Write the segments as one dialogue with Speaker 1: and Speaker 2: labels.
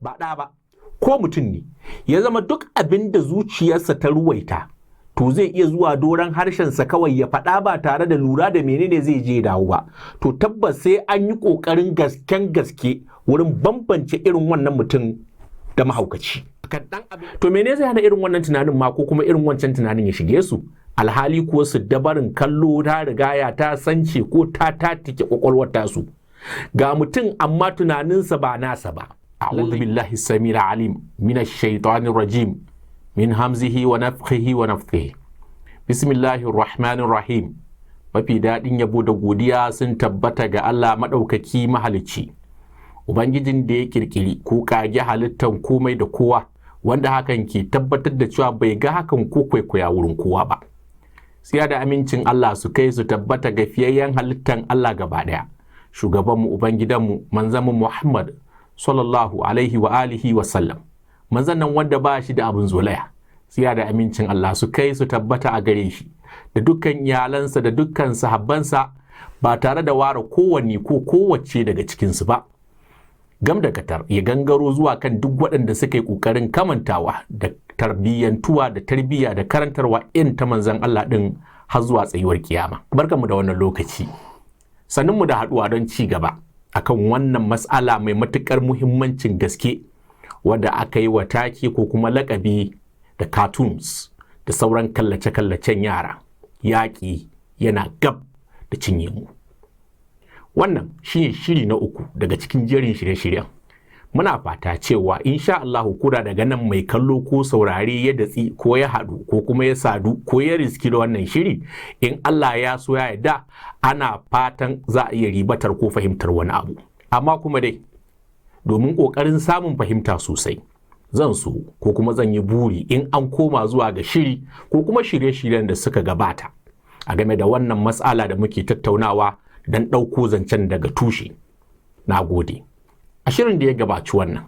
Speaker 1: ba ɗa ba, ko mutum ne ya zama duk abin da zuciyarsa ta ruwaita to zai iya zuwa doron harshensa kawai ya faɗa ba tare da lura da menene zai je dawo ba, to tabbas sai an yi ƙoƙarin gasken gaske wurin bambance irin wannan mutum da mahaukaci. To mene zai hana irin wannan tunanin ma ko kuma irin wancan tunanin ya shige su? Alhali kuwa su dabarin kallo ta rigaya ta sance ko ta tatike kwakwalwar tasu. Ga mutum amma tunaninsa ba nasa ba. A'udhu billahi samil alim minash shaitanir rajim min hamzihi wa nafthihi wa nafthihi. Bismillahir rahmanir rahim. Mafi daɗin yabo da godiya sun tabbata ga Allah maɗaukaki mahalicci, Ubangijin da ya kirkiri ko kage halittan komai da kowa, wanda hakan ke tabbatar da cewa bai ga hakan ko kwaikwaya wurin kowa ba. Siya da amincin Allah su kai su tabbata ga fiyayyen halittan Allah gaba ɗaya, shugabanmu Ubangidanmu manzanmu Muhammad sallallahu alaihi wa alihi wa sallam, manzan nan wanda ba shi da abin zolaya. Siya da amincin Allah su kai su tabbata a gare shi da dukkan iyalansa da dukkan sahabbansa ba tare da ware kowanne ko kowace daga cikinsu ba. Gam da katar ya gangaro zuwa kan duk waɗanda suka yi ƙoƙarin kamantawa da tarbiyyantuwa da tarbiyya da karantarwa in ta manzan Allah ɗin har zuwa tsayuwar kiyama. Barkanmu da wannan lokaci. Sannunmu da haɗuwa don ci gaba akan wannan mas'ala mai matuƙar muhimmancin gaske wadda aka yi wa take ko kuma laƙabi da cartoons da sauran kallace-kallacen yara. Yaƙi yana gab da cinye mu. Wannan shine shiri na uku daga cikin jerin shirye-shiryen. Muna fata cewa insha Allahu kura daga nan mai kallo ko saurare ya datsi ko ya haɗu ko kuma ya sadu ko ya riski da wannan shiri, in Allah ya so ya yarda ana fatan za a iya ribatar ko fahimtar wani abu. Amma kuma dai domin ƙoƙarin samun fahimta sosai, zan so ko kuma zan yi buri in an koma zuwa ga shiri ko kuma shirye-shiryen da suka gabata a game da wannan matsala da muke tattaunawa don ɗauko zancen daga tushe. Na gode. A shirin da ya gabaci wannan,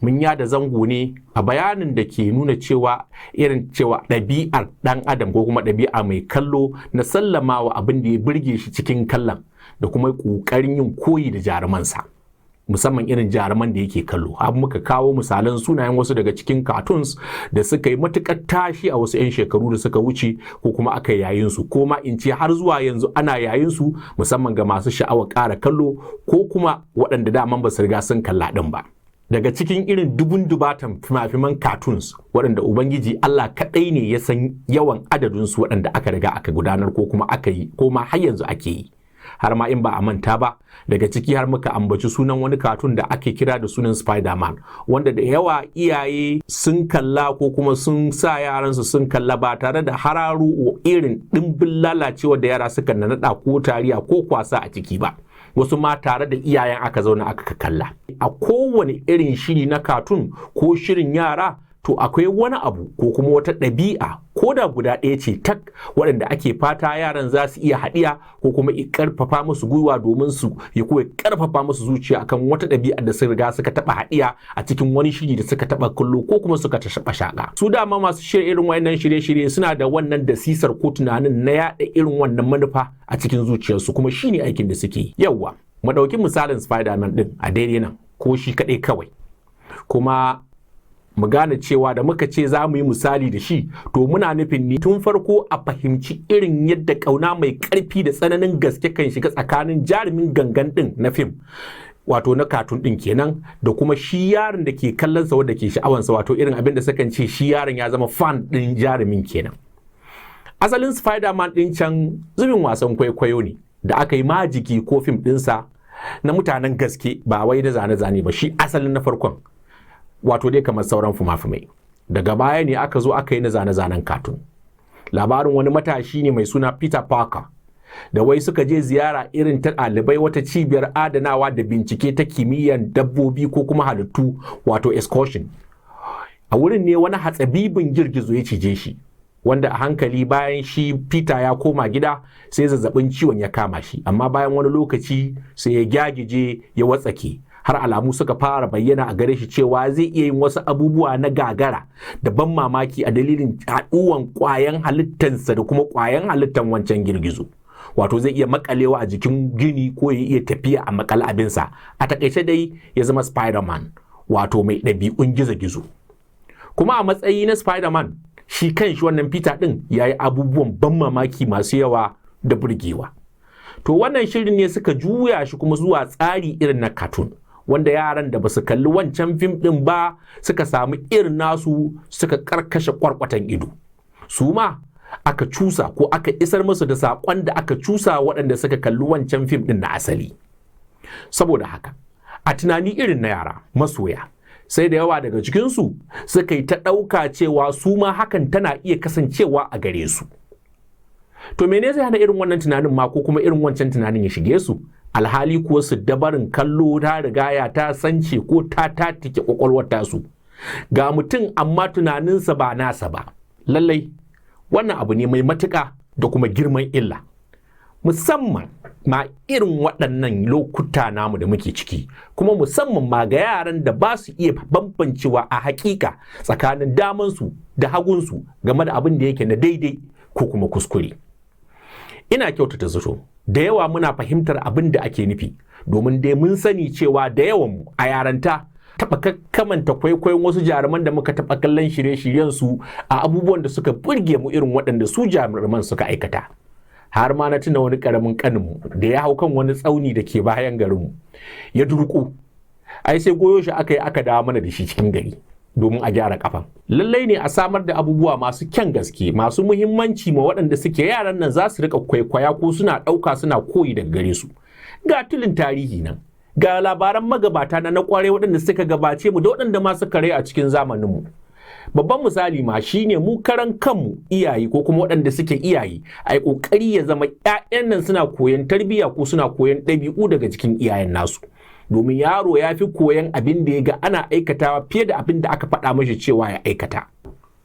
Speaker 1: mun yada zango ne a bayanin da ke nuna cewa irin cewa ɗabi'ar ɗan adam ko kuma ɗabi'a mai kallo na sallamawa abin da ya burge shi cikin kallon da kuma ƙoƙarin yin koyi da jarumansa, musamman irin jaruman da yake kallo. Har muka kawo misalan sunayen wasu daga cikin cartoons da suka yi matuƙar tashi a wasu 'yan shekaru da suka wuce ko kuma aka yayin su, ko ma in ce har zuwa yanzu ana yayin su, musamman ga masu sha'awar ƙara kallo ko kuma waɗanda daman ba su riga sun kalla ɗin ba. Daga cikin irin dubun dubatan fina-finan cartoons waɗanda Ubangiji Allah kaɗai ne ya san yawan adadinsu waɗanda aka riga aka gudanar ko kuma aka yi ko ma har yanzu ake yi. Har ma in ba a manta ba, daga ciki har muka ambaci sunan wani katun da ake kira da sunan Spider-Man, wanda da yawa iyaye sun kalla ko kuma sun sa yaransu sun kalla ba tare da hararu irin ɗimbin lalacewa da yara suka naɗa ko tariya ko kwasa a ciki ba. Wasu ma tare da iyayen aka zauna aka kalla. A kowane irin shiri na katun ko shirin yara, to akwai wani abu ko kuma wata ɗabi'a ko da guda ɗaya ce tak waɗanda ake fata yaran za su iya haɗiya ko kuma ƙarfafa musu gwiwa domin su ya kuma ƙarfafa musu zuciya akan wata ɗabi'a da sun riga suka taɓa haɗiya a cikin wani shiri da suka taɓa kallo ko kuma suka taɓa shaƙa. Su dama masu shirya irin wannan shirye-shirye suna da wannan dasisar ko tunanin na yaɗa irin wannan manufa a cikin zuciyarsu, kuma shine aikin da suke yi. Yawwa, mu ɗauki misalin Spider-Man ɗin a daidai nan ko shi kaɗai kawai. Kuma mu gane cewa da muka ce za mu yi misali da shi, to muna nufin ne tun farko a fahimci irin yadda ƙauna mai ƙarfi da tsananin gaske kan shiga tsakanin jarumin gangan ɗin na fim, wato na katun ɗin kenan, da kuma shi yaron da ke kallonsa wadda ke sha'awansa, wato irin abin da sukan ce shi yaron ya zama fan ɗin jarumin kenan. Asalin Spider-Man ɗin can zubin wasan kwaikwayo ne da aka yi majiki ko fim ɗinsa na mutanen gaske, ba wai na zane-zane ba, shi asalin na farkon. Wato dai kamar sauran fuma-fumai. Daga baya ne aka zo aka yi na zane-zanen katun. Labarin wani matashi ne mai suna Peter Parker da wai suka je ziyara irin ta ɗalibai wata cibiyar adanawa da bincike ta kimiyyar dabbobi ko kuma halittu, wato excursion. A wurin ne wani hatsabibin girgizo ya cije shi, wanda a hankali bayan shi Peter ya koma gida sai zazzabin ciwon ya kama shi, amma bayan wani lokaci sai ya gyagije ya watsake. Har alamu suka fara bayyana a gare shi cewa zai iya yin wasu abubuwa na gagara da ban mamaki a dalilin haɗuwan ƙwayan halittansa da kuma ƙwayan halittan wancan girgizo. Wato zai iya makalewa a jikin gini ko ya iya tafiya a makal abinsa. A takaice dai ya zama Spider-Man, wato mai ɗabi'un gizo-gizo. Kuma a matsayi na Spider-Man, shi kanshi wannan Peter ɗin ya yi abubuwan ban mamaki masu yawa da burgewa. To wannan shirin ne suka juya shi kuma zuwa tsari irin na cartoon, wanda yaran da ba su kalli wancan fim ɗin ba suka samu irin nasu suka karkashe kwarkwatan ido. Su ma aka cusa ko aka isar musu da saƙon da aka cusa waɗanda suka kalli wancan fim ɗin na asali. Saboda haka, a tunani irin na yara masoya, sai da yawa daga cikinsu suka yi ta ɗauka cewa su ma hakan tana iya kasancewa a gare su. To mene zai hana irin wannan tunanin ma ko kuma irin wancan tunanin ya shige su? Alhali kuwa su dabarin kallo ta rigaya ta sance ko ta tatike kwakwalwar tasu. Ga mutum amma tunaninsa ba nasa ba. Lallai wannan abu ne mai matuƙa da kuma girman illa. Musamman ma irin waɗannan lokuta namu da muke ciki, kuma musamman ma ga yaran da ba su iya bambancewa a hakika tsakanin damansu da hagunsu game da abin da yake na daidai ko kuma kuskure. Ina kyautata zato da yawa muna fahimtar abin da ake nufi, domin dai mun sani cewa da yawanmu a yaranta taɓa kamanta kwaikwayon wasu jaruman da muka taɓa kallon shirye-shiryensu a abubuwan da suka burge mu irin waɗanda su jaruman suka aikata. Har ma na tuna wani ƙaramin ƙaninmu da ya hau kan wani tsauni da ke bayan garinmu ya durƙo, ai sai goyo shi aka yi aka dawo mana da shi cikin gari domin a gyara kafan. Lallai ne a samar da abubuwa masu kyan gaske masu muhimmanci ma waɗanda suke yaran nan za su rika kwaikwaya ko suna ɗauka suna koyi daga gare su. Ga tulin tarihi nan, ga labaran magabata na kwarai waɗanda suka gabace mu da waɗanda ma suka rai a cikin zamaninmu. Babban misali ma shine mu karan kanmu iyaye ko kuma waɗanda suke iyaye a yi ƙoƙari ya zama 'ya'yan nan suna koyon tarbiyya ko suna koyon ɗabi'u daga cikin iyayen nasu. Domin yaro ya fi koyon abin da ya ga ana aikatawa fiye da abin da aka faɗa mashi cewa ya aikata.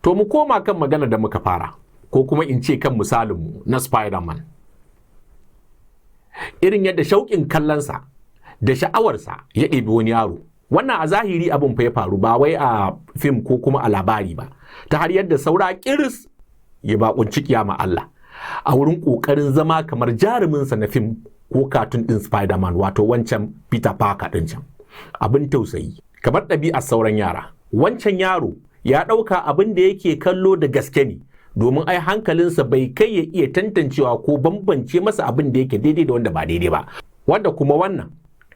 Speaker 1: To mu koma kan magana da muka fara, ko kuma in ce kan misalinmu na Spider-Man. Irin yadda shauƙin kallonsa da sha'awarsa ya ɗebi wani yaro. Wannan a zahiri abin fa ya faru ba wai a fim ko kuma a labari ba, ta har yadda saura kiris ya bakunci kiyama Allah a wurin ƙoƙarin zama kamar jaruminsa na fim ko katun ɗin Spider-Man, wato wancan Peter Parker ɗin can. Abin tausayi, kamar ɗabi'ar sauran yara, wancan yaro ya ɗauka abin da yake kallo da gaske ne, domin ai hankalinsa bai kai ya iya tantancewa ko bambance masa abin da yake daidai da wanda ba daidai ba. Wanda kuma wannan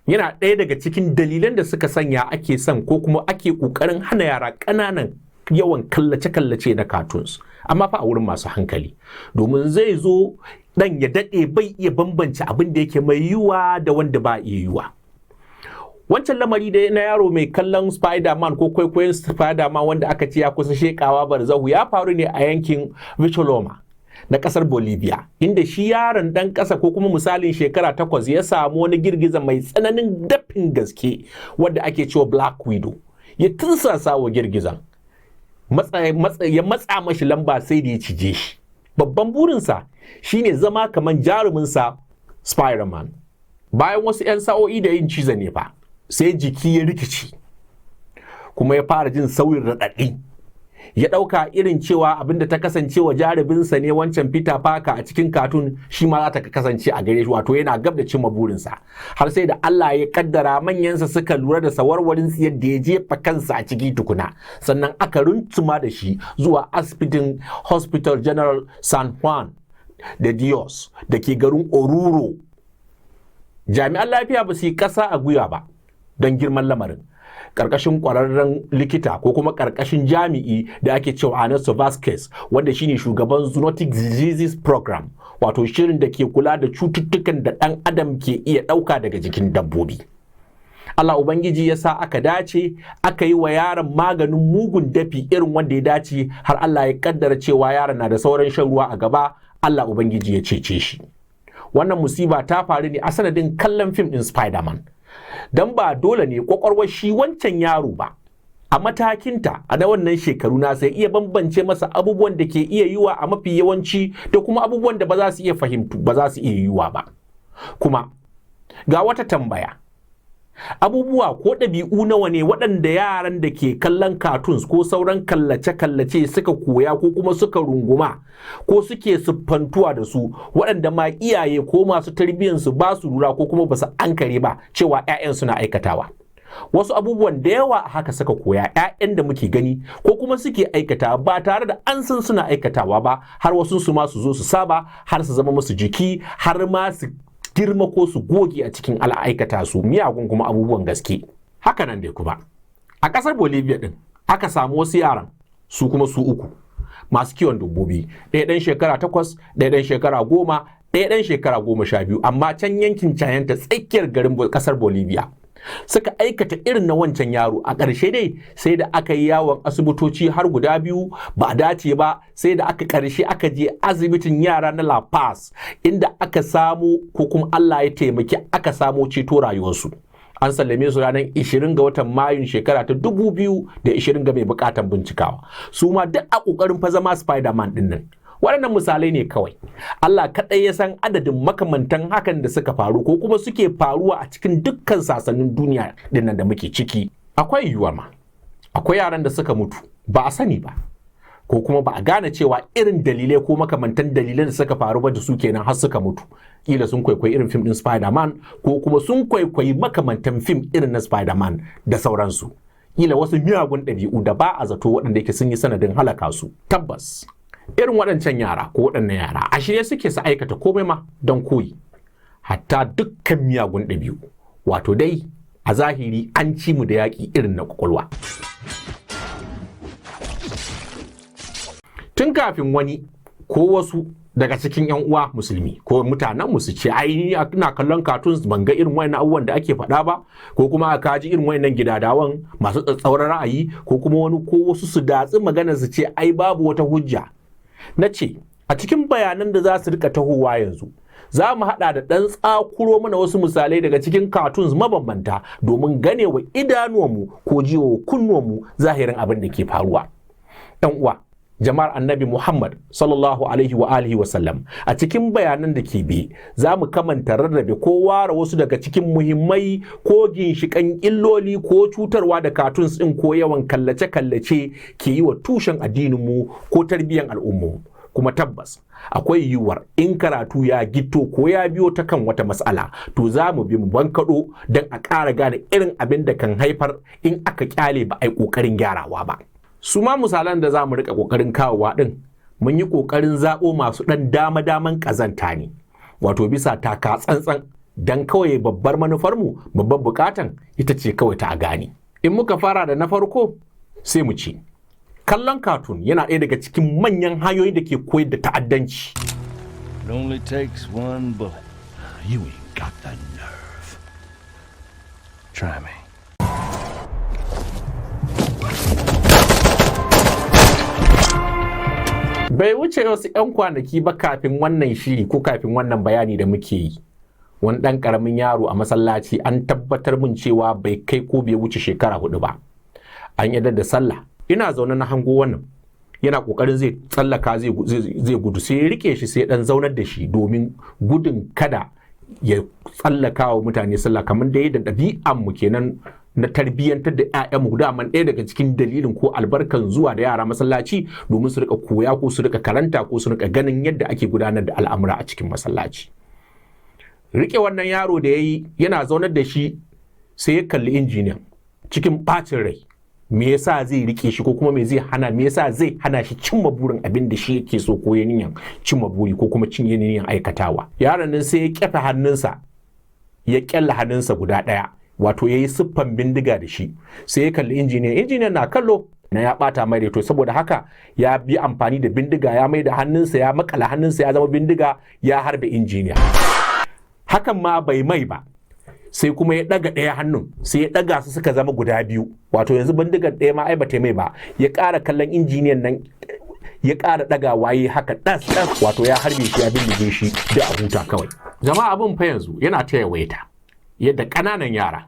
Speaker 1: yana ɗaya daga cikin dalilan da suka sanya ake son ko kuma ake ƙoƙarin hana yara ƙananan yawan kallace-kallace na cartoons, amma fa a wurin masu hankali, domin zai zo ɗan ya daɗe bai iya bambance abin da yake mai yiwuwa da wanda ba iya yiwuwa. Wancan lamari da na yaro mai kallon Spider-Man ko kwaikwayon Spider-Man wanda aka ce ya kusa shekawa barzahu ya faru ne a yankin Vicholoma na ƙasar Bolivia, inda shi yaron ɗan ƙasa ko kuma misalin shekara 8 ya samu wani girgiza mai tsananin dafin gaske wanda ake cewa Black Widow. Ya tunsasa wa girgizan, ya matsa mashi lamba sai da ya cije shi. Babban burinsa shine zama kamar jaruminsa Spider-Man. Bayan wasu 'yan sa'o'i da yin ciza ne fa, sai jiki ya rikici kuma ya fara jin sauyin raɗaɗi. Ya ɗauka irin cewa abinda ta kasance wa jarabinsa ne wancan Peter Parker a cikin katun shi ma za ta kasance a gare shi, wato yana gab da cimma burinsa. Har sai da Allah ya kaddara manyansa suka lura da sawarwarin tsiyar da ya jefa kansa a ciki tukuna, sannan aka runtuma da shi zuwa asibitin Hospital General San Juan de Dios da ke garin Oruro. Jami'an lafiya ba su yi ƙasa a gwiwa ba don girman lamarin. Ƙarƙashin ƙwararren likita ko kuma ƙarƙashin jami'i da ake cewa Ernesto Vasquez, wanda shine shugaban Zoonotic Diseases Program, wato shirin da ke kula da cututtukan da ɗan adam ke iya ɗauka daga jikin dabbobi. Allah Ubangiji ya sa aka dace aka yi wa yaron maganin mugun dafi irin wanda ya dace, har Allah ya kaddara cewa yaron na da sauran shan ruwa a gaba. Allah Ubangiji ya cece shi. Wannan musiba ta faru ne a sanadin kallon fim ɗin Spider-Man. Don ba dole ne kwakwalwar shi wancan yaro ba a matakinta a na wannan shekaru na sai iya bambance masa abubuwan da ke iya yiwa a mafi yawanci da kuma abubuwan da ba za su iya fahimtu ba za su iya yiwa ba. Kuma ga wata tambaya, abubuwa ko ɗabi'u nawa ne waɗanda yaran da ke kallon cartoons ko sauran kallace-kallace suka koya ko kuma suka runguma ko suke siffantuwa da su, waɗanda ma iyaye ko masu tarbiyyansu ba su lura ko kuma ba su ankare ba cewa 'ya'yan suna aikatawa. wasu abubuwan da yawa haka suka koya 'ya'yan da muke gani ko kuma suke aikata ba tare da an san suna aikatawa ba, har wasu su ma su zo su saba har su zama musu jiki har ma su girma ko su goge a cikin al'aikata su miyagun kuma abubuwan gaske. Haka nan dai kuma a ƙasar Bolivia din aka samu wasu yaran su kuma su uku masu kiwon dabbobi, ɗaya ɗan shekara 8, ɗaya ɗan shekara 10, ɗaya ɗan shekara 12, amma can yankin Chayanta tsakiyar garin ƙasar Bolivia suka aikata irin na wancan yaro. A ƙarshe dai sai da aka yi yawon asibitoci har guda 2 ba a dace ba, sai da aka ƙarshe aka je asibitin yara na La Paz inda aka samu ko kuma Allah ya taimaki aka samo ceto rayuwarsu. An sallame su ranar 20 ga watan Mayun shekara ta 2020 ga mai bukatan bincikawa. Su ma duk a ƙoƙarin fa zama Spider-Man ɗin nan. Waɗannan misalai ne kawai. Allah kaɗai ya san adadin makamantan hakan da suka faru ko kuma suke faruwa a cikin dukkan sasannin duniya ɗin nan da muke ciki. Akwai yiwuwa ma, akwai yaran da suka mutu ba a sani ba, ko kuma ba a gane cewa irin dalilai ko makamantan dalilan da suka faru ba da su kenan har suka mutu. Kila sun kwaikwayi irin fim ɗin Spider-Man ko kuma sun kwaikwayi makamantan fim irin na Spider-Man da sauransu. Kila wasu miyagun ɗabi'u da ba a zato waɗanda yake sun yi sanadin halaka su. Tabbas irin waɗancan yara ko waɗannan yara a shirye suke su aikata komai ma don koyi, hatta dukkan miyagun ɗabi'u. Wato dai a zahiri an ci mu da yaƙi irin na ƙwaƙwalwa. Tun kafin wani ko wasu daga cikin 'yan uwa musulmi ko mutanen mu su ce ai ina kallon cartoons ban ga irin wayannan abubuwan da ake faɗa ba, ko kuma aka ji irin wayannan gidadawan masu tsatsauran ra'ayi, ko kuma wani ko wasu su datsi maganar su ce ai babu wata hujja. Na ce a cikin bayanan da za su rika tahowa yanzu za mu haɗa da ɗan tsakuro mana wasu misalai daga cikin cartoons mabambanta domin ganewa idanuwanmu ko jiwa kunnuwanmu zahirin abin da ke faruwa. ɗan uwa jama'ar annabi Muhammad sallallahu alaihi wa alihi wa sallam, a cikin bayanan da ke bi za mu kamanta rarrabe ko ware wasu daga cikin muhimmai ko ginshiƙan illoli ko cutarwa da cartoons ɗin ko yawan kallace-kallace ke yi wa tushen addininmu ko tarbiyyar al'ummu. Kuma tabbas akwai yiwuwar in karatu ya gito ko ya biyo ta kan wata matsala to za mu bi mu bankaɗo don a ƙara gane irin abin da kan haifar in aka ƙyale ba a yi ƙoƙarin gyarawa ba. Su ma misalan da za mu riƙa ƙoƙarin kawowa ɗin mun yi ƙoƙarin zaɓo masu ɗan dama-daman ƙazanta ne, wato bisa taka tsantsan don kawai babbar manufarmu babbar buƙatan ita ce kawai ta gane. In muka fara da na farko sai mu ce kallon cartoon yana ɗaya daga cikin manyan hanyoyi da ke koyar da ta'addanci.
Speaker 2: It only takes one bullet. You ain't got the nerve. Try me.
Speaker 1: Bai wuce wasu 'yan kwanaki ba kafin wannan shiri ko kafin wannan bayani da muke yi, wani ɗan ƙaramin yaro a masallaci an tabbatar min cewa bai kai ko bai wuce shekara 4 ba. An yadda da sallah, ina zaune na hango wannan yana ƙoƙarin zai tsallaka zai gudu, sai ya rike shi sai ya ɗan zaunar da shi domin gudun kada ya tsallaka wa mutane sallah, kamar da yadda ɗabi'an mu kenan na tarbiyyantar da 'ya'yanmu. Daman ɗaya daga cikin dalilin ko albarkan zuwa da yara masallaci domin su rika koya ko su rika karanta ko su rika ganin yadda ake gudanar da al'amura a cikin masallaci. Rike wannan yaro da yayi yana zaunar da shi sai ya kalli injiniyan cikin ɓacin rai. Me yasa zai rike shi ko kuma me yasa zai hana shi cimma burin abin da shi yake so ko ya niyan cimma buri ko kuma cin niyan aikatawa. Yaron nan sai ya kyafe hannunsa, ya kyalla hannunsa guda ɗaya, wato ya yi siffan bindiga da shi. Sai ya kalli injiniyan na kallo na ya bata mai to saboda haka ya bi amfani da bindiga, ya mai da hannunsa, ya makala hannunsa ya zama bindiga, ya harbe injiniya. Hakan ma bai mai ba, sai kuma ya daga ɗaya hannun, sai ya daga su suka zama guda biyu, wato yanzu bindigar ɗaya ma ai bata mai ba. Ya ƙara kallon injiniyan nan, ya ƙara daga waye haka ɗas, wato ya harbe shi, ya bindige shi da a huta kawai. Jama'a abin fa yanzu yana ta yawaita yadda ƙananan yara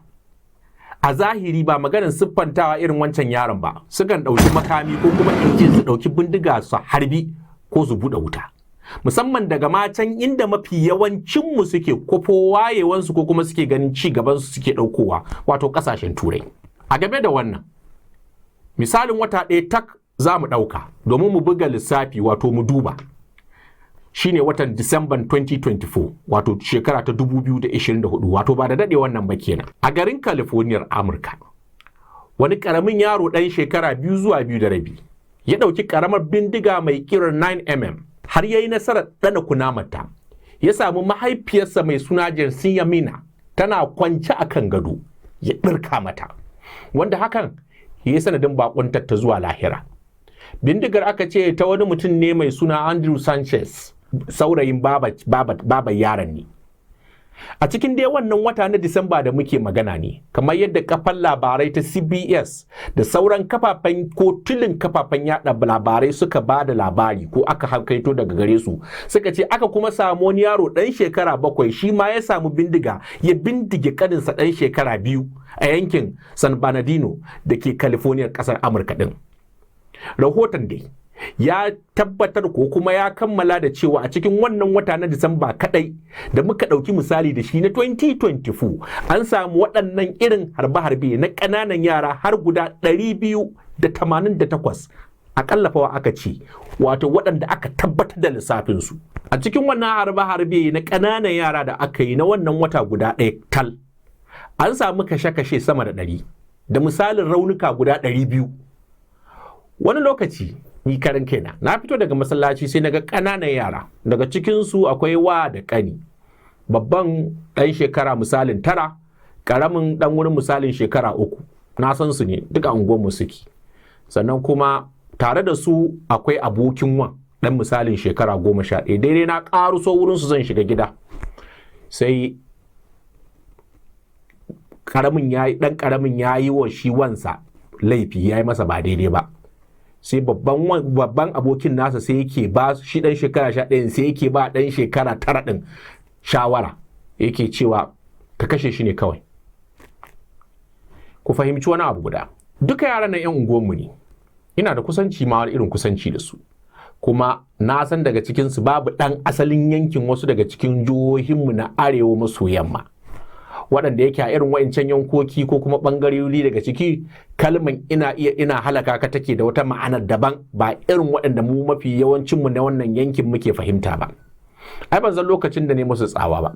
Speaker 1: a zahiri ba maganin siffantawa irin wancan yaron ba, sukan ɗauki makami ko kuma injin su ɗauki bindiga su harbi ko su buɗe wuta, musamman daga matan inda mafi yawancinmu suke kwafo wayewansu ko kuma suke ganin ci gabansu suke ɗaukowa, wato ƙasashen turai. A game da wannan misalin wata ɗaya tak za mu ɗauka domin mu buga lissafi, wato mu duba shine watan Disamban 2024 wato shekara ta 2024 wato ba da daɗe wannan ba kenan. A garin California Amurka wani ƙaramin yaro ɗan shekara 2 zuwa 2 da rabi ya ɗauki ƙaramar bindiga mai ƙirar 9mm har ya yi nasarar ɗana kunamata. Ya samu mahaifiyarsa mai suna Jensinya Mina tana kwance a kan gado ya ɗirka mata, wanda hakan ya yi sanadin baƙuntar ta zuwa lahira. Bindigar aka ce ta wani mutum ne mai suna Andrew Sanchez, saurayin baba yaron ne. A cikin dai wannan wata na Disamba da muke magana ne, kamar yadda kafan labarai ta CBS da sauran kafafen ko tulin kafafen yada labarai suka ba da labari ko aka hankaito daga gare su, suka ce aka kuma samu wani yaro ɗan shekara 7 shi ma ya samu bindiga ya bindige kaninsa ɗan shekara 2 a yankin San Bernardino da ke California ƙasar Amurka ɗin. Rahoton dai ya tabbatar ko kuma ya kammala da cewa a cikin wannan wata na Disamba kadai da muka ɗauki misali da shi na 2024 an samu waɗannan irin harbe-harbe na ƙananan yara har guda 288 aƙalla fa aka ce, wato waɗanda aka tabbatar da lissafinsu. A cikin wannan harbe-harbe na ƙananan yara da aka yi na wannan wata guda ɗaya tal an samu kashe-kashe sama da 100 da misalin raunuka guda 200. Wani lokaci ni karan kaina na fito daga masallaci sai naga ƙananan yara, daga cikinsu akwai wa da ƙani, babban ɗan shekara misalin 9, ƙaramin ɗan wurin misalin shekara 3, na san su ne duka unguwarmu suke. Sannan kuma tare da su akwai abokin wan ɗan misalin shekara 11, daidai na ƙaruso wurinsu zan shiga gida sai ɗan ƙaramin ya yi wa shi wansa laifi, ya yi masa ba daidai ba. Sai babban abokin nasa sai yake ba shi dan shekara 11 sai yake ba dan shekara 9 din shawara, yake cewa ka kashe shi ne kawai. Ku fahimci wani abu guda, duka yaran nan 'yan unguwanmu ne, ina da kusanci ma irin kusanci da su, kuma na san daga cikinsu babu ɗan asalin yankin wasu daga cikin jihohinmu na arewa maso yamma, waɗanda yake a irin wa'incan yankoki ko kuma ɓangarori daga ciki kalman ina halaka ka take da wata ma'anar daban, ba irin waɗanda mu mafi yawancinmu na wannan yankin muke fahimta ba. Ai ban san lokacin da ne musu tsawa ba.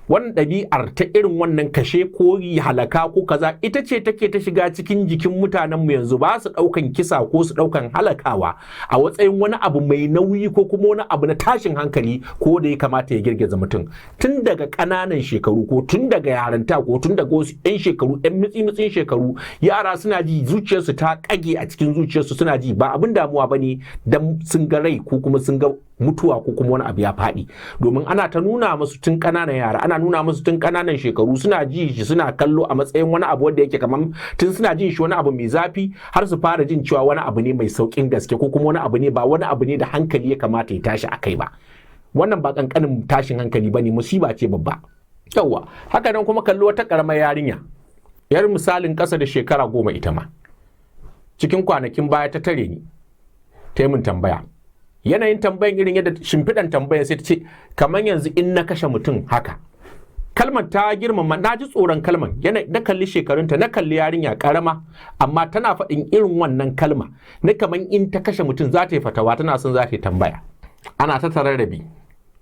Speaker 1: Wannan ɗabi'ar ta irin wannan kashe ko halaka ko kaza ita ce take ta shiga cikin jikin mutanenmu yanzu, ba su ɗaukan kisa ko su ɗaukan halakawa a matsayin wani abu mai nauyi ko kuma wani abu na tashin hankali ko da ya kamata ya girgiza mutum. Tun daga ƙananan shekaru ko tun daga yaranta ko tun daga wasu 'yan shekaru 'yan mitsi-mitsin shekaru, yara suna ji zuciyarsu ta ƙage a cikin zuciyarsu, suna ji ba abin damuwa ba ne don sun ga rai ko kuma sun ga mutuwa ko kuma wani abu ya faɗi, domin ana ta nuna musu tun ƙananan yara, ana nuna musu tun ƙananan shekaru, suna ji shi suna kallo a matsayin wani abu wanda yake kamar tun suna jin shi wani abu mai zafi har su fara jin cewa wani abu ne mai saukin gaske ko kuma wani abu ne ba wani abu ne da hankali ya kamata ya tashi akai ba. Wannan ba kankanin tashin hankali bane, musiba ce babba. Yawwa, haka nan kuma kallo wata karamar yarinya yar misalin ƙasa da shekara 10 ita ma, cikin kwanakin baya ta tare ni ta yi min tambaya. Yanayin tambayan irin yadda shimfiɗan tambayan sai ta ce kamar yanzu in na kashe mutum haka. Kalmar ta girmama, na ji tsoron kalmar, na kalli shekarunta, na kalli yarinya karama, amma tana faɗin irin wannan kalma na kamar in ta kashe mutum za ta yi fatawa, tana son za ta yi tambaya. Ana ta tararrabi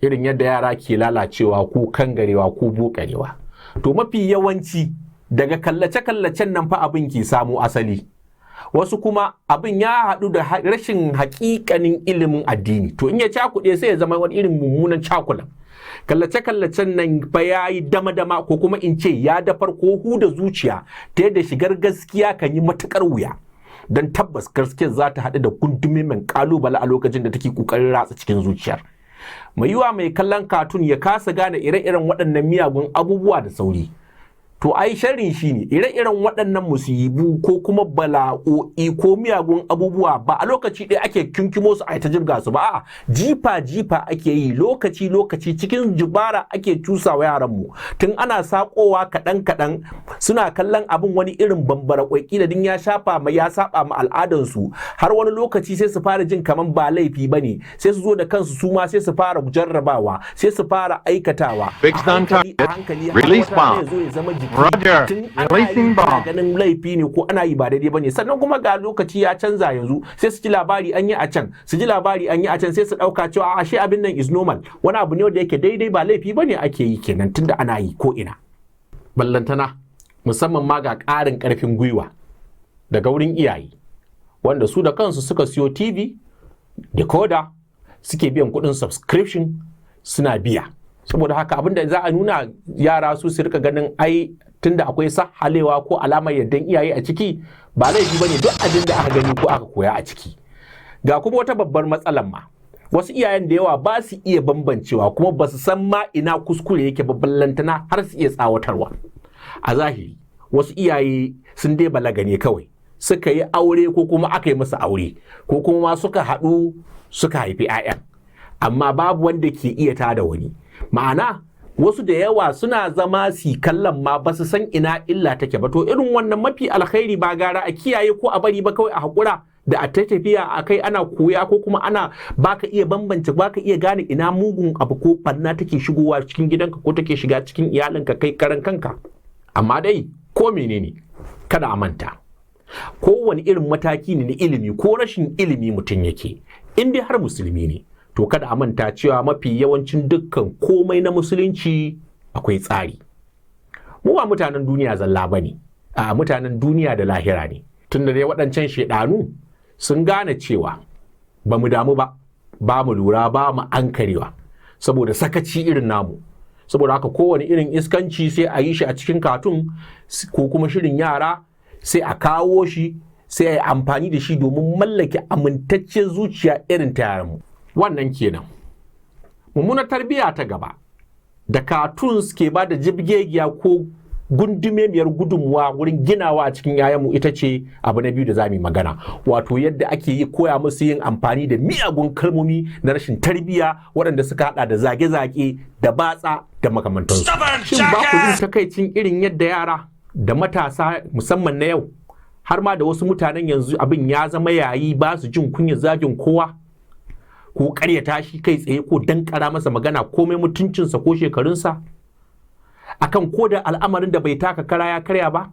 Speaker 1: irin yadda yara ke lalacewa ko kangarewa ko bokarewa. To mafi yawanci daga kallace-kallacen nan fa abin ke samu asali. Wasu kuma abin ya haɗu da rashin haƙiƙanin ilimin addini, to in ya cakuɗe sai ya zama wani irin mummunan cakulan. Kallace-kallacen nan fa ya yi dama-dama ko kuma in ce ya dafar ko huda zuciya ta yadda shigar gaskiya kan yi matuƙar wuya, don tabbas gaskiyar za ta haɗu da gundumin ƙalubale a lokacin da take ƙoƙarin ratsa cikin zuciyar. Mai yiwa mai kallon katun ya kasa gane ire-iren waɗannan miyagun abubuwa da sauri. To ai sharrin shi ne ire-iren waɗannan musibu ko kuma bala'o'i ko miyagun abubuwa ba a lokaci ɗaya ake kinkimo su a ta jirga su ba, a jifa-jifa ake yi, lokaci-lokaci cikin jibara ake cusawa yaranmu tun ana sakowa kaɗan-kaɗan, suna kallon abin wani irin bambara ƙwaƙi da din ya saba ma al'adansu, har wani lokaci sai su fara jin kaman ba laifi ba ne, sai su zo da kansu su ma sai su fara jarrabawa, sai su fara aikatawa a hankali, har wata ya zo ya zama jiki
Speaker 3: Roger,
Speaker 1: tun ana
Speaker 3: releasing
Speaker 1: yi ana
Speaker 3: bomb.
Speaker 1: ganin laifi ne ko ana yi ba daidai bane, sannan kuma ga lokaci ya canza yanzu sai su ji labari an yi a can su ji labari an yi a can sai su dauka cewa ashe abin nan is normal, wani abu ne wanda yake daidai ba laifi bane ake yi kenan tunda ana yi ko ina. Ballantana musamman ma ga ƙarin ƙarfin gwiwa daga wurin iyaye wanda su da kansu suka siyo TV decoder suke biyan kuɗin subscription suna biya, saboda haka abinda za a nuna yara su rika ganin ai tunda akwai sahalewa ko alamar yardan iyaye a ciki ba laifi bane duk abin da aka gani ko aka koya a ciki. Ga kuma wata babbar matsalar ma, wasu iyayen da yawa ba su iya bambancewa kuma ba su san ma ina kuskure yake babban lantana har su iya tsawatarwa. A zahiri wasu iyaye sun dai balaga ne kawai suka yi aure ko kuma aka yi musu aure ko kuma ma suka haɗu suka haifi 'ya'yan, amma babu wanda ke iya tada wani. Ma'ana wasu da yawa suna zama su kallon ma ba su san ina illa take ba. To irin wannan mafi alkhairi ba gara a kiyaye ko a bari ba kawai a haƙura da a tafiya a kai ana koya ko kuma ana baka iya bambance baka iya gane ina mugun abu ko ɓanna take shigowa cikin gidanka ko take shiga cikin iyalinka kai karan kanka. Amma dai ko menene kada a manta kowane irin mataki ne na ilimi ko rashin ilimi mutum yake, in dai har musulmi ne to kada a manta cewa mafi yawancin dukkan komai na musulunci akwai tsari. Mu ba mutanen duniya zalla bane, a mutanen duniya da lahira ne. Tunda dai waɗancan shedanu sun gane cewa ba mu damu ba mu lura ba mu ankarewa saboda sakaci irin namu. Saboda haka kowane irin iskanci sai a yi shi a cikin katun ko kuma shirin yara sai a kawo shi sai a yi amfani da shi domin mallake amintaccen zuciya irin ta yaranmu. Wannan kenan. Mummunar tarbiyya ta gaba da cartoons ke ba da jibgegiya ko gundumemiyar gudunmuwa wurin ginawa a cikin yayanmu ita ce abu na biyu da za mu yi magana, wato yadda ake yi koya musu yin amfani da miyagun kalmomi na rashin tarbiyya waɗanda suka hada da zage-zage da batsa da makamantansu. Shin ba ku jin takaicin irin yadda yara da matasa musamman na yau har ma da wasu mutanen yanzu abin ya zama yayi ba su jin kunyar zagin kowa ko karyata shi kai tsaye ko dankara masa magana komai mutuncinsa ko shekarunsa akan koda al'amarin da bai taka kara ya karya ba?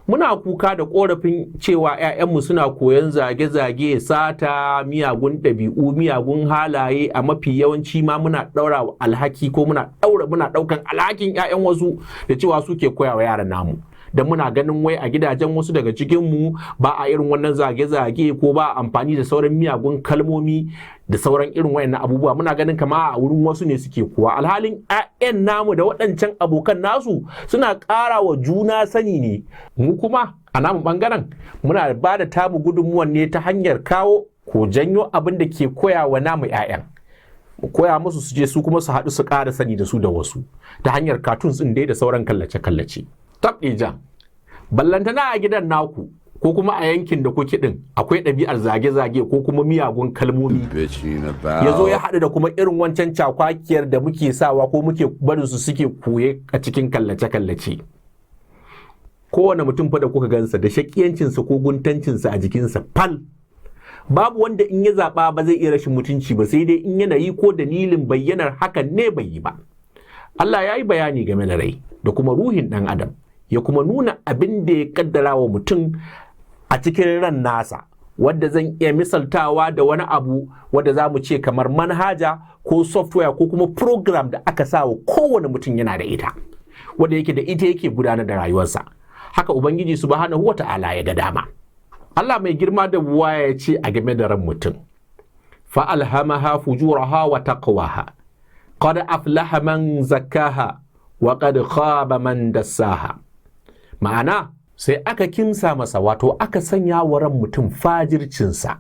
Speaker 1: Muna kuka da korafin cewa 'ya'yanmu suna koyon zage-zage, sata, miyagun ɗabi'u, miyagun halaye, a mafi yawanci ma muna ɗaura alhaki ko muna ɗaukan alhakin 'ya'yan wasu da cewa suke koyawa yaran namu. Da muna ganin wai a gidajen wasu daga cikinmu ba a irin wannan zage-zage ko ba a amfani da sauran miyagun kalmomi da sauran irin wayannan abubuwa, muna ganin kama a wurin wasu ne suke kuwa. Alhalin 'ya'yan namu da waɗancan abokan nasu suna ƙara wa juna sani ne. Mu kuma a namu ɓangaren muna ba da tamu gudunmuwan ne ta hanyar kawo ko janyo abin da ke koya wa namu 'ya'yan. Koya musu su je su kuma su haɗu su ƙara sani da su da wasu ta hanyar cartoons ɗin dai da sauran kallace-kallace. Tabɗija, ballantana a gidan naku ko kuma a yankin da kuke ɗin akwai ɗabi'ar zage-zage ko kuma miyagun kalmomi. Ya zo ya haɗu da kuma irin wancan cakwakiyar da muke sawa ko muke barin su suke koye a cikin kallace-kallace. Kowane mutum fa da kuka gansa da shakiyancinsa ko guntancinsa a jikinsa fal. Babu wanda in ya zaɓa ba zai iya rashin mutunci ba, sai dai in yanayi ko dalilin bayyanar hakan ne bai yi ba. Allah ya yi bayani game da rai da kuma ruhin ɗan adam, ya kuma nuna abin da ya kaddara wa mutum a cikin ran nasa, wadda zan iya misaltawa da wani abu wadda za mu ce kamar manhaja ko software ko kuma program da aka sa wa kowane mutum yana da ita, wadda yake da ita yake gudanar da rayuwarsa. Haka Ubangiji subhanahu wa ta'ala ya ga dama. Allah mai girma da buwa ya ce a game da ran mutum, fa alhamaha fujuraha wa taqwaha qad aflaha man zakkaha wa qad khaba man dassaha. Ma'ana sai aka kimsa masa, wato aka sanya wa ran mutum fajircinsa,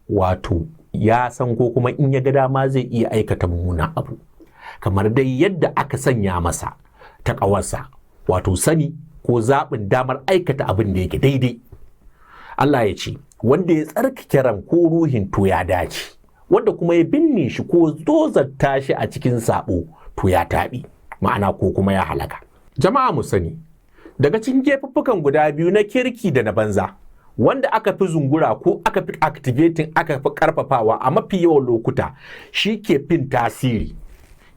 Speaker 1: wato ya san ko kuma in ya ga dama zai iya aikata mummunan abu, kamar dai yadda aka sanya masa ta ƙawarsa, wato sani ko zaɓin damar aikata abin da yake daidai. Allah ya ce wanda ya tsarkake ran ko ruhin to ya dace, wanda kuma ya binne shi ko zozarta shi a cikin sabo to ya taɓi, ma'ana ko kuma ya halaka. Jama'a mu sani daga cikin gefuffukan guda biyu na kirki da na banza, wanda aka fi zungura ko aka fi activating aka fi karfafawa a mafi yawan lokuta shi ke fin tasiri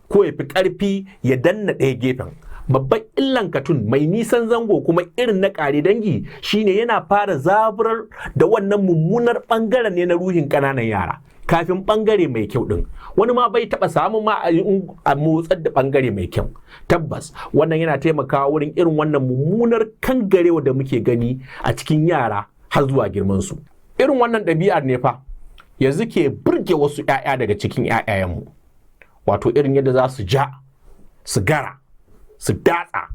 Speaker 1: ko ya fi karfi ya danna ɗaya gefen, babban illan katun mai nisan zango kuma irin na ƙare dangi shine yana fara zaburar da wannan mummunar ɓangaren ne na ruhin ƙananan yara kafin ɓangare mai kyau ɗin. Wani ma bai taɓa samun ma a motsar da ɓangare mai kyau. Tabbas wannan yana taimakawa wurin irin wannan mummunar kangarewa da muke gani a cikin yara har zuwa girmansu. Irin wannan ɗabi'ar ne fa yanzu ke burge wasu 'ya'ya daga cikin 'ya'yayenmu. Wato irin yadda za su ja, su gara, su datsa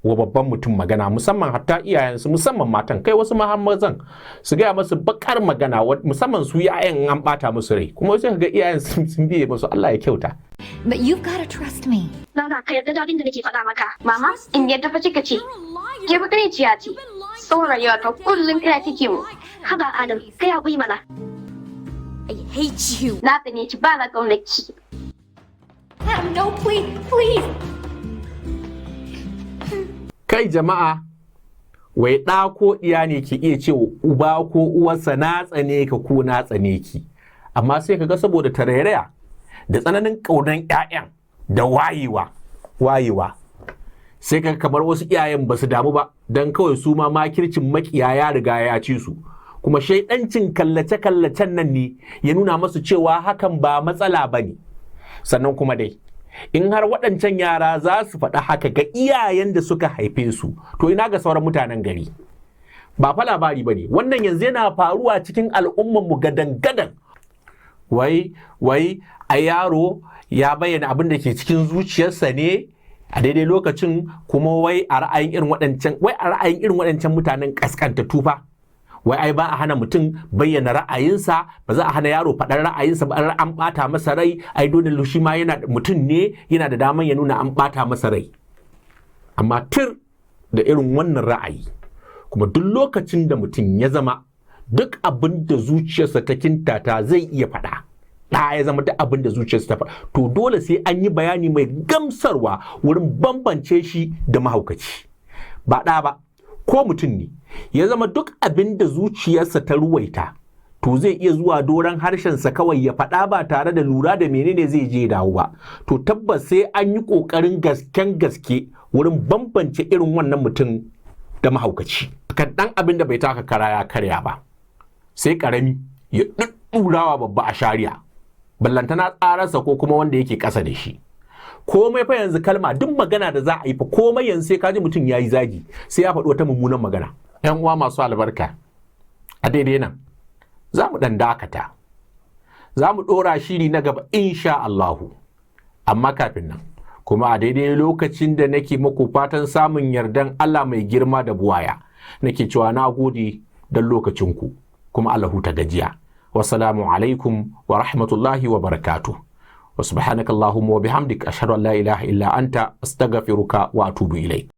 Speaker 1: wa babban mutum magana, musamman hatta iyayensu, musamman matan, kai wasu mazan su gaya masu bakar magana, musamman su 'ya'yan an bata musu rai, kuma sai ga iyayen sun biye musu. Allah ya kyauta.
Speaker 3: But you've got to trust me.
Speaker 4: Lala, ka yarda da abin da nake faɗa maka. Mama, in yadda fa kika ce. Ke ba kare ciya ce. Tsawon rayuwa ta kullum kira kike mu. Haba Adam, kai haƙuri mana.
Speaker 3: I hate you.
Speaker 4: Na tsane ki ba na ƙaunar ki.
Speaker 3: Adam, no, please, please.
Speaker 1: Kai jama'a, wai ɗa ko iya ne ke iya ce uba ko uwarsa na tsane ka ko na tsane ki. Amma sai ka ga saboda tarairaya da tsananin ƙaunar 'ya'yan da wayewa. Sai ka kamar wasu iyayen ba su damu ba don kawai su ma makircin makiya ya riga ya ci su. Kuma shaidancin kallace-kallacen nan ne ya nuna masu cewa hakan ba matsala ba ne. Sannan kuma dai, in har waɗancan yara za su faɗa haka ga iyayen da suka haife su, to ina ga sauran mutanen gari. Ba fa labari ba ne, wannan yanzu yana faruwa cikin al'ummanmu gadan-gadan. Wai, a yaro ya bayyana abin da ke cikin zuciyarsa ne a daidai lokacin, kuma wai a ra'ayin irin waɗancan mutanen ƙasƙantattu fa. Wai ai ba a hana mutum bayyana ra'ayinsa, ba za a hana yaro faɗar ra'ayinsa ba, an ɓata masa rai, ai dole shi ma mutum ne yana da daman ya nuna an ɓata masa rai. Amma tir da irin wannan ra'ayi, kuma duk lokacin da mutum ya zama duk abin da zuciyarsa ta kintata zai iya faɗa, ɗa ya zama duk abin da zuciyarsa ta faɗa, to dole sai an yi bayani mai gamsarwa wurin bambance shi da mahaukaci. Ba ɗa ba, ko mutum ne ya zama duk abin da zuciyarsa ta ruwaita, to zai iya zuwa doron harshensa kawai ya faɗa ba tare da lura da menene zai je dawo ba. To tabbas sai an yi ƙoƙarin gasken gaske wurin bambance irin wannan mutum da mahaukaci. Kan ɗan abin da bai taka kara ya karya ba, sai ƙarami ya ɗuɗɗurawa babba a shari'a, ballantana tsararsa ko kuma wanda yake ƙasa da shi. Komai fa yanzu kalma, duk magana da za a yi fa komai yanzu sai kaji mutum ya yi zagi, sai ya faɗi wata mummunan magana. 'Yan uwa masu albarka, a daidai nan za mu ɗan dakata, za mu ɗora shiri na gaba insha Allahu. Amma kafin nan, kuma a daidai lokacin da nake muku fatan samun yardan Allah mai girma da buwaya, nake cewa na gode don lokacinku, kuma Allah huta gajiya. Wassalamu alaikum wa rahmatullahi wa barakatuh. Wa subhanakallahumma wa bihamdik ashhadu an la ilaha illa anta astaghfiruka wa atubu ilayk.